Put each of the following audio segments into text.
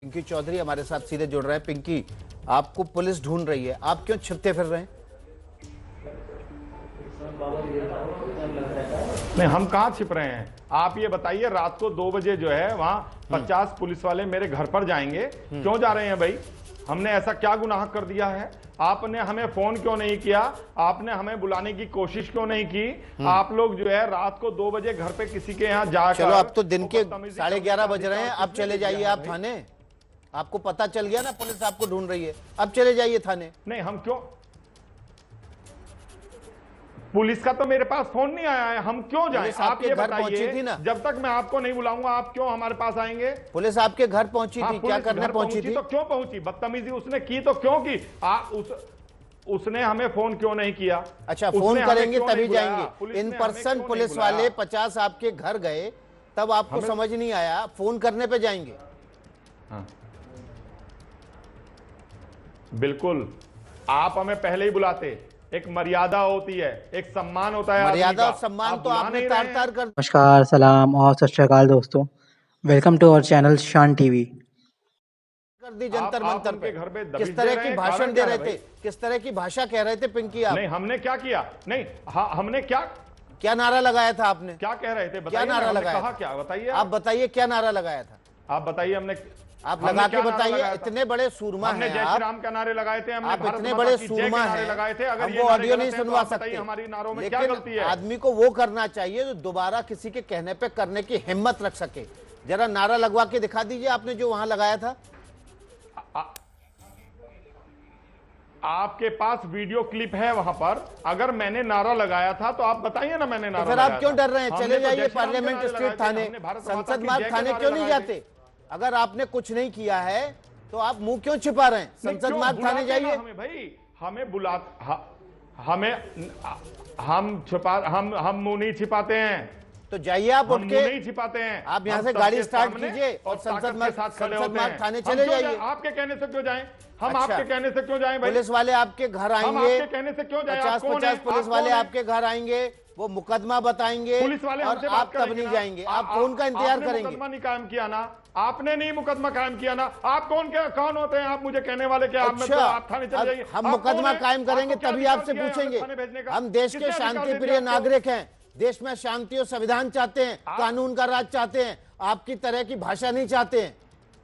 पिंकी चौधरी हमारे साथ सीधे जुड़ रहे हैं। पिंकी, आपको पुलिस ढूंढ रही है, आप क्यों छिपते फिर रहे हैं? नहीं, हम कहाँ छिप रहे हैं? आप ये बताइए, रात को 2 बजे जो है वहां 50 पुलिस वाले मेरे घर पर जाएंगे, क्यों जा रहे हैं भाई? हमने ऐसा क्या गुनाह कर दिया है? आपने हमें फोन क्यों नहीं किया? आपने हमें बुलाने की कोशिश क्यों नहीं की? आप लोग जो है रात को 2 बजे घर पे किसी के यहाँ जाकर, चलो अब तो दिन के 11:30 बज रहे हैं, अब चले जाइए आप थाने। आपको पता चल गया ना पुलिस आपको ढूंढ रही है, अब चले जाइए थाने। नहीं, हम क्यों? पुलिस का तो मेरे पास फोन नहीं आया है, हम क्यों जाएं? आप ये बताइए, जब तक मैं आपको नहीं बुलाऊंगा आप क्यों हमारे पास आएंगे? पुलिस आपके घर पहुंची थी, क्या करने पहुंची थी? तो क्यों पहुंची? बदतमीजी उसने की तो क्यों की? उसने हमें फोन क्यों नहीं किया? अच्छा, फोन करेंगे तभी जाएंगे। इन पर्सन पुलिस वाले 50 आपके घर गए, तब आपको समझ नहीं आया, फोन करने पे जाएंगे? हाँ, बिल्कुल। आप हमें पहले ही बुलाते। एक मर्यादा होती है, एक सम्मान होता है। मर्यादा और सम्मान तो आपने तार-तार कर। नमस्कार, सलाम और सत श्री अकाल दोस्तों। वेलकम टू आवर चैनल शान टीवी। कर दी जंतर मंतर पे। किस तरह की भाषण दे रहे थे, किस तरह की भाषा कह रहे थे पिंकी आप? नहीं, हमने क्या किया? नहीं, हमने क्या नारा लगाया था आपने? क्या कह रहे थे? क्या नारा लगाया था? क्या बताइए? आप बताइए क्या नारा लगाया था? आप बताइए। आप लगा के बताइए। इतने बड़े सूरमा हैं जय श्री राम का नारे लगाए थे हमने, आप इतने बड़े सूरमा हैं, लगाए थे। अगर वो ऑडियो नहीं सुनवा सकते, हमारी नारों में क्या गलती है? आदमी को वो करना चाहिए जो दोबारा किसी के कहने पे करने की हिम्मत रख सके। जरा नारा लगवा के दिखा दीजिए आपने जो वहां लगाया था। आपके पास वीडियो क्लिप है वहां पर? अगर मैंने नारा लगाया था तो आप बताइए ना मैंने नारा। फिर आप क्यों डर रहे हैं? चले जाइए पार्लियामेंट स्ट्रीट थाने, संसद मार्ग थाने क्यों नहीं जाते? अगर आपने कुछ नहीं किया है तो आप मुंह क्यों छिपा रहे हैं? संसद मार्ग थाने जाइए। हमें भाई, हमें हमें हम मुंह नहीं छिपाते हैं। तो जाइए आप उठ के, नहीं छिपाते हैं। आप यहाँ से गाड़ी स्टार्ट कीजिए और संसद मार्ग थाने चले जाइए। आपके कहने से क्यों जाएं? हम आपके कहने से क्यों जाएं भाई? पुलिस वाले आपके घर आएंगे, आपके कहने से क्यों जाएं? 50 पुलिस वाले आपके घर आएंगे, वो मुकदमा बताएंगे पुलिस वाले, और आप तब नहीं जाएंगे। आप कौन का इंतजार करेंगे? मुकदमा नहीं कायम किया ना आपने? नहीं मुकदमा कायम किया ना? आप कौन होते हैं आप मुझे कहने वाले? क्या आप थाने चले जाइए? हम मुकदमा कायम करेंगे तभी आपसे पूछेंगे। हम देश के शांति प्रिय नागरिक हैं, देश में शांति और संविधान चाहते हैं, कानून का राज चाहते हैं, आपकी तरह की भाषा नहीं चाहते हैं।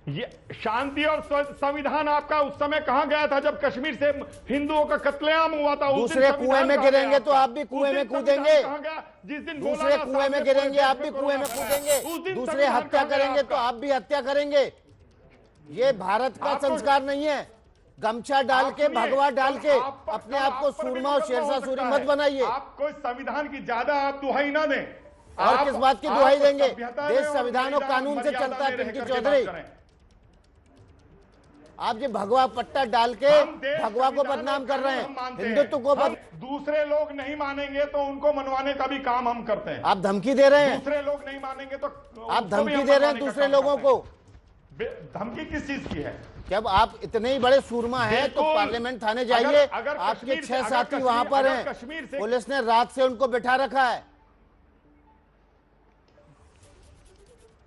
ये शांति और संविधान आपका उस समय कहां गया था जब कश्मीर से हिंदुओं का कत्लेआम हुआ था? दूसरे कुएं में गिरेंगे तो आप भी कुएं में कूदेंगे। जिस दिन दूसरे कुएं में गिरेंगे आप भी कुएं में कूदेंगे। दूसरे हत्या करेंगे तो आप भी हत्या करेंगे। ये भारत का संस्कार नहीं है। गमछा डाल के, भगवा डाल के अपने आप को सूरमा और शेरशाह सूरी मत बनाइए। आप कोई संविधान की ज्यादा आप दुहाई ना दें। और किस बात की दुहाई देंगे? देश संविधान और कानून से चलता है। पिंकी चौधरी, आप जो भगवा पट्टा डाल के भगवा को बदनाम कर रहे हैं, हिंदुत्व को दूसरे लोग नहीं मानेंगे तो उनको मनवाने का भी काम हम करते हैं। आप धमकी दे रहे हैं। दूसरे लोग नहीं मानेंगे तो आप धमकी दे रहे हैं दूसरे लोगों को। धमकी किस चीज की है? जब आप इतने ही बड़े सूरमा हैं तो पार्लियामेंट थाने जाइए। आपके 6 साथी वहां पर हैं, पुलिस ने रात से उनको बिठा रखा है।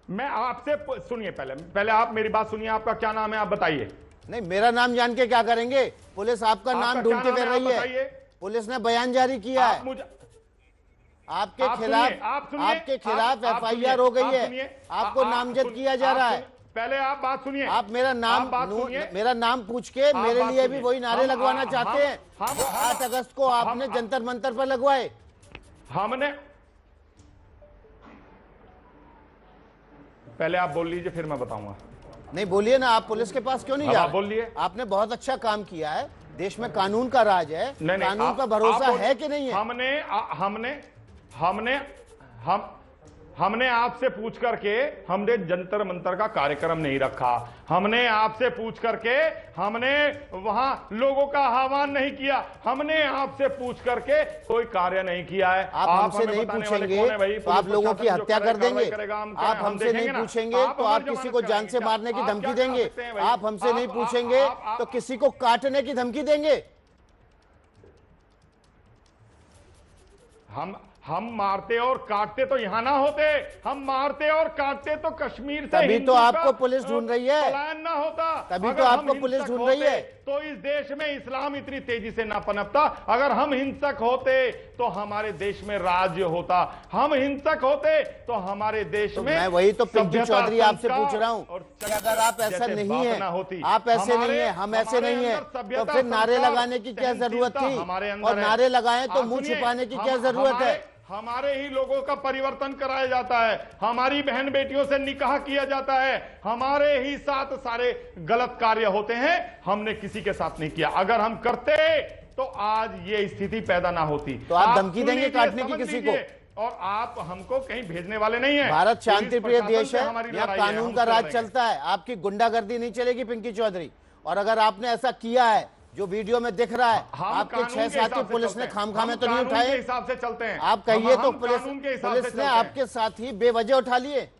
मैं आपसे सुनिए, पहले आप मेरी बात सुनिए। आपका क्या नाम है आप बताइए? नहीं, मेरा नाम जान के क्या करेंगे? पुलिस आपका नाम ढूंढती फिर रही है। पुलिस ने बयान जारी किया है आपके खिलाफ FIR हो गई है, आपको नामजद किया जा रहा है। पहले आप बात सुनिए। आप मेरा नाम पूछ के मेरे लिए भी वही नारे लगवाना चाहते हैं 8 अगस्त को आपने जंतर मंतर पर लगवाए। हमने पहले आप बोल लीजिए फिर मैं बताऊंगा। नहीं बोलिए ना, आप पुलिस के पास क्यों नहीं जा रहे? बोलिए। आपने बहुत अच्छा काम किया है, देश में कानून का राज है। कानून का भरोसा है कि नहीं है? हमने आपसे पूछ करके हमने जंतर मंतर का कार्यक्रम नहीं रखा। हमने आपसे पूछ करके हमने वहां लोगों का आह्वान नहीं किया। हमने आपसे पूछ करके कोई कार्य नहीं किया है। आप हमसे नहीं पूछेंगे तो आप लोगों की हत्या कर देंगे। आप हमसे नहीं पूछेंगे तो आप किसी को जान से मारने की धमकी देंगे। आप हमसे नहीं पूछेंगे तो किसी को काटने की धमकी देंगे। हम मारते और काटते तो यहां ना होते, हम मारते और काटते तो कश्मीर से तभी तो हिंदू आपको का पुलिस ढूंढ रही है, पलायन ना होता। तभी अगर तो हम आपको पुलिस हिंसक ढूंढ रही होते, है। तो इस देश में इस्लाम इतनी तेजी से ना पनपता। अगर हम हिंसक होते तो हमारे देश में राज्य होता, हम हिंसक होते तो हमारे देश तो में मैं वही तो पिंकी सभ्यता, चौधरी आपसे संस्कार पूछ रहा हूं और कि अगर आप ऐसा जैसे नहीं बात है, ना होती, आप ऐसे नहीं है, हम ऐसे हमारे नहीं है, अंदर तो सभ्यता, फिर नारे संस्कार, लगाने की क्या जरूरत सहनशीलता थी? हमारे अंदर और है। नारे लगाएं तो आप मुंह सुनिए, छुपाने की हम- क्या जरूरत है? हमारे ही लोगों का परिवर्तन कराया जाता है, हमारी बहन बेटियों से निकाह किया जाता है, हमारे ही साथ सारे गलत कार्य होते हैं, हमने किसी के साथ नहीं किया। अगर हम करते तो आज ये स्थिति पैदा ना होती। तो आप सुन धमकी देंगे लीजिए, काटने की समझ किसी को? लीजिए, और आप हमको कहीं भेजने वाले नहीं है। भारत शांति प्रिय पुलिस देश प्रशासन से है, हमारी यहाँ लड़ाई है, कानून हम का उससे राज लड़ेंगे। चलता है, आपकी गुंडागर्दी नहीं चलेगी पिंकी चौधरी। और अगर आपने ऐसा किया है जो वीडियो में दिख रहा है, हम आपके कानून 6 के साथी हिसाब से पुलिस चलते ने हैं। खामखा में हम तो नहीं कानून के उठाए? हिसाब से चलते हैं। आप कहिए तो हम कानून के हिसाब से पुलिस ने चलते हैं। आपके साथ ही बेवजह उठा लिए,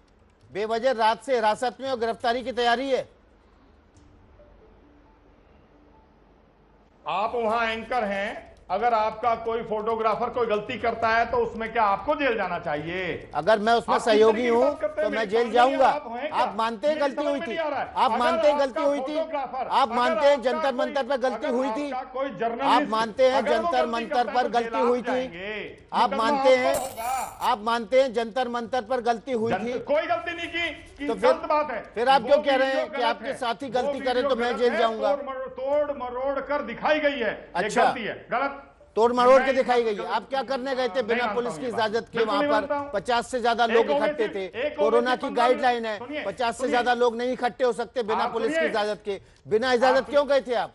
बेवजह रात से हिरासत में और गिरफ्तारी की तैयारी है। आप वहां एंकर हैं, अगर आपका कोई फोटोग्राफर कोई गलती करता है तो उसमें क्या आपको जेल जाना चाहिए? अगर मैं उसमें आप किस सहयोगी तरीके की हूं बात करते हैं? तो मैं मेरे जेल सामने जाऊंगा। आप हैं क्या? आप मानते हैं मेरी गलती समझ हुई में थी? नहीं आ रहा है। आप अगर मानते हैं आपका गलती हुई थी? फोटोग्राफर, आप अगर मानते हैं आपका जंतर कोई- मंतर पर गलती अगर हुई थी? आपका कोई आप जर्नलिस्ट, मानते हैं अगर वो जंतर गलती मंतर करता है पर तो गलती जेल हुई आप थी? जाएंगे। आप मुकदमा मानते हैं, आपको होगा। आप मानते हैं जंतर मंतर पर गलती हुई थी? कोई गलती नहीं की, तो गलत बात है। फिर आप वो क्यों कह रहे हैं वीडियो कि गलत आपके है। साथी वो गलती करें वीडियो तो मैं गलत जेल है, जाऊंगा? तोड़ मरोड़ कर दिखाई गई है, ये अच्छा। गलती है, गलत तोड़ मरोड़ के मैं दिखाई इस गई बात है। को आप क्या करने गए थे? नहीं बिना मानता पुलिस हूं की ये बात। इजाजत के बिल्कुल वहां नहीं पर मानता हूं। 50 से ज्यादा लोग एक ओवैसी- इकट्ठे थे। एक कोरोना ओवैसी की 15 गाइडलाइन है, सुनिए, 50 से सुनिए। ज्यादा लोग नहीं इकट्ठे हो सकते बिना आप पुलिस की सुनिए। इजाजत के। बिना इजाजत आप क्यों गए थे आप?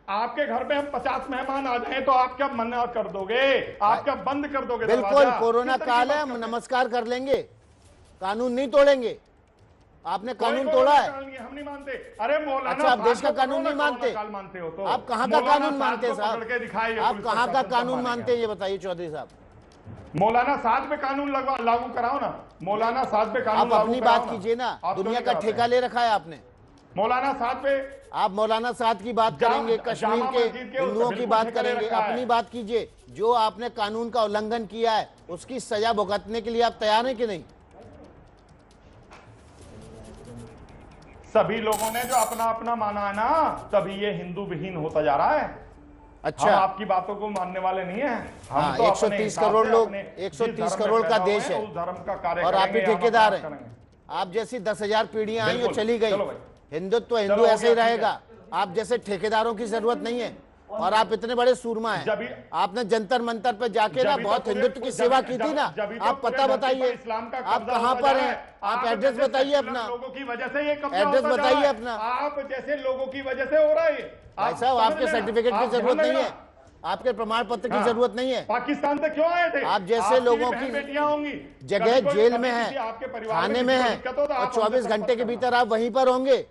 आपके घर में हम 50 मेहमान आ जाएं तो आप क्या मना कर दोगे? आप क्या बंद कर दोगे बिल्कुल, दरवाजा? कोरोना किस तरह की काल है, बात हम करते हैं? नमस्कार कर लेंगे, कानून नहीं तोड़ेंगे। आपने कानून कोई तोड़ा कोरोना है। काल नहीं, हम नहीं मानते। अरे मौलाना अच्छा, आप देश का साहब को कानून नहीं कोरोना मानते? काल मानते हो तो आप कहाँ का मौलाना कानून मानते हैं साहब को पकड़ के दिखाइए, साहब? आप पुलिस कहाँ का प्रशासन कानून सब मानते हैं ये बताइए चौधरी साहब। मौलाना साहब पे कानून लागू कराओ ना, मौलाना साहब पे कानून आप लागू अपनी कराओ बात ना। कीजिए ना, आप क्यों दुनिया नहीं का कराते? ठेका ले रखा है आपने। मौलाना साहब पे आप मौलाना साद की बात करेंगे, कश्मीर जामा के मस्जिद के हिंदुओं की बिल्कुल बात ठेका ले करेंगे, रखा है। अपनी बात कीजिए। जो आपने कानून का उल्लंघन किया है उसकी सजा भुगतने के लिए आप तैयार हैं कि नहीं? सभी लोगों ने जो अपना अपना माना है ना, तभी ये हिंदू विहीन होता जा रहा है। अच्छा, हम आपकी बातों को मानने वाले नहीं है। हम हाँ, तो 130 अपने हिसाब करोड़ से लोग, अपने 130 जिस धर्म करोड़ में का पैदा हुए देश हैं, है। उस धर्म का कार्य और आप ही करेंगे, हम ठेकेदार अपना हैं। करेंगे। आप जैसी 10,000 पीढ़ियां आई और बिल्कुल, चली गई। चलो भाई। हिंदुत्व हिंदू चलो, हो ऐसे ही गया, ठीक रहेगा। आप जैसे ठेकेदारों की जरूरत नहीं है। और आप इतने बड़े सूरमा हैं, जब आपने जंतर मंतर पे जाके ना जब ही तो बहुत पूरे- हिंदुत्व की जब- सेवा जब- की थी ना। जब ही तो आप पूरे पता धरती पर बताइए, इस्लाम का आप कब्जा कहाँ होता पर जा रहा हैं? है। आप एड्रेस जैसे बताइए सेकुलर अपना। लोगों की वजह से ये कब्जा एड्रेस होता जा बताइए रहा है। अपना। आप जैसे लोगों की वजह से हो रहा है। भाई साहब, आपके सर्टिफिकेट की जरूरत नहीं है, आपके प्रमाण पत्र की हाँ। जरूरत नहीं है। पाकिस्तान से क्यों आए थे? आप जैसे आपकी लोगों बहन की बेटियां होंगी, जगह कभी कोई- जेल कभी में किसी आपके है, परिवार थाने में किसी को है, दिक्कत हो तो और आप 24 हमसे घंटे के संपर्क भीतर आप वहीं पर होंगे।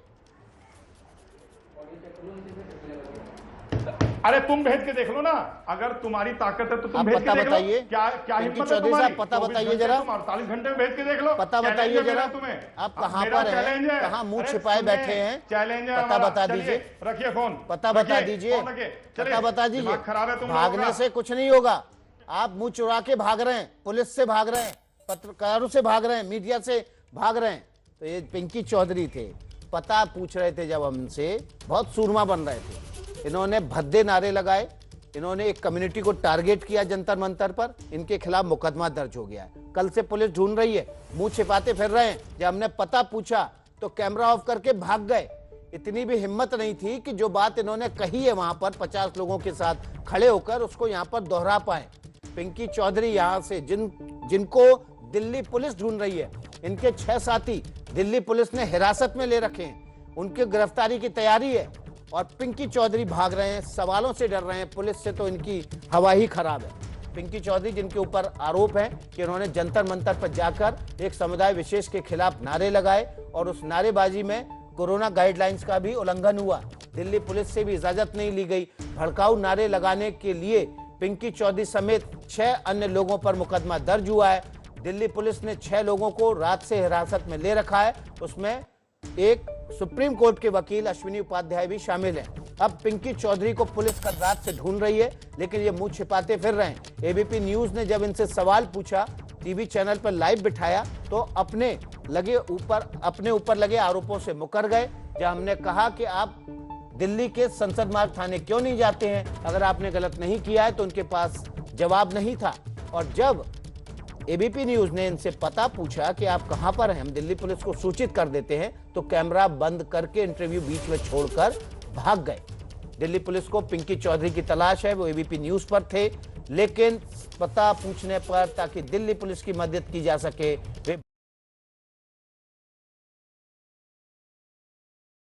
अरे तुम भेज के देख लो ना, अगर तुम्हारी ताकत है तो तुम आप भेज पता के देख लो। बताइए। क्या क्या पिंकी हिम्मत है चौधरी तुम्हारी? साहब, पता 24 बताइए घंटे, जरा। तुम 48 घंटे में भेज के देख लो। पता चैलेंज बताइए है मेरा जरा। तुम्हें। आप कहाँ मेरा पर हैं? चैलेंज है। कहाँ मुंह अरे छिपाए सुनिए, बैठे हैं? चैलेंज है पता हमारा। बता चलिए, दीजिए। रखिए फोन। पता बता रखिए, दीजिए। फोन रखिए। चलिए, पता बता दीजिए। दिमाग खराब है तुम लोगों भागने का। से कुछ नहीं होगा। आप मुंह चुरा के भाग रहे हैं, पुलिस से भाग रहे हैं, पत्रकारों से भाग रहे हैं, मीडिया से भाग रहे हैं। तो ये पिंकी चौधरी थे, पता पूछ रहे थे जब हमसे, बहुत सूरमा बन रहे थे। इन्होंने भद्दे नारे लगाए, इन्होंने एक कम्युनिटी को टारगेट किया जंतर मंतर पर। इनके खिलाफ मुकदमा दर्ज हो गया है। कल से पुलिस ढूंढ रही है, मुंह छिपाते फिर रहे हैं। जब हमने पता पूछा तो कैमरा ऑफ करके भाग गए। इतनी भी हिम्मत नहीं थी कि जो बात इन्होंने कही है वहां पर 50 लोगों के साथ खड़े होकर उसको यहां पर दोहरा पाए। पिंकी चौधरी यहां से जिनको दिल्ली पुलिस ढूंढ रही है, इनके 6 साथी दिल्ली पुलिस ने हिरासत में ले रखे हैं, उनकी गिरफ्तारी की तैयारी है। और पिंकी चौधरी भाग रहे हैं, सवालों से डर रहे हैं। पुलिस से तो इनकी हवा ही खराब है। पिंकी चौधरी जिनके ऊपर आरोप है कि उन्होंने जंतर मंतर पर जाकर एक समुदाय विशेष के खिलाफ नारे लगाए और उस नारेबाजी में कोरोना गाइडलाइंस का भी उल्लंघन हुआ। दिल्ली पुलिस से भी इजाजत नहीं ली गई। भड़काऊ नारे लगाने के लिए पिंकी चौधरी समेत 6 अन्य लोगों पर मुकदमा दर्ज हुआ है। दिल्ली पुलिस ने 6 लोगों को रात से हिरासत में ले रखा है। उसमें एक सुप्रीम कोर्ट के वकील अश्विनी उपाध्याय भी शामिल हैं। अब पिंकी चौधरी को पुलिस कल रात से ढूंढ रही है, लेकिन ये मुंह छिपाते फिर रहे हैं। एबीपी न्यूज ने जब इनसे सवाल पूछा, टीवी चैनल पर लाइव बिठाया, तो अपने ऊपर लगे आरोपों से मुकर गए। जब हमने कहा कि आप दिल्ली के संसद मार्ग थाने क्यों नहीं जाते हैं, अगर आपने गलत नहीं किया है, तो उनके पास जवाब नहीं था। और जब एबीपी न्यूज ने इनसे पता पूछा कि आप कहां पर हैं, हम दिल्ली पुलिस को सूचित कर देते हैं, तो कैमरा बंद करके इंटरव्यू बीच में छोड़कर भाग गए। दिल्ली पुलिस को पिंकी चौधरी की तलाश है, वो एबीपी न्यूज पर थे, लेकिन पता पूछने पर ताकि दिल्ली पुलिस की मदद की जा सके, वे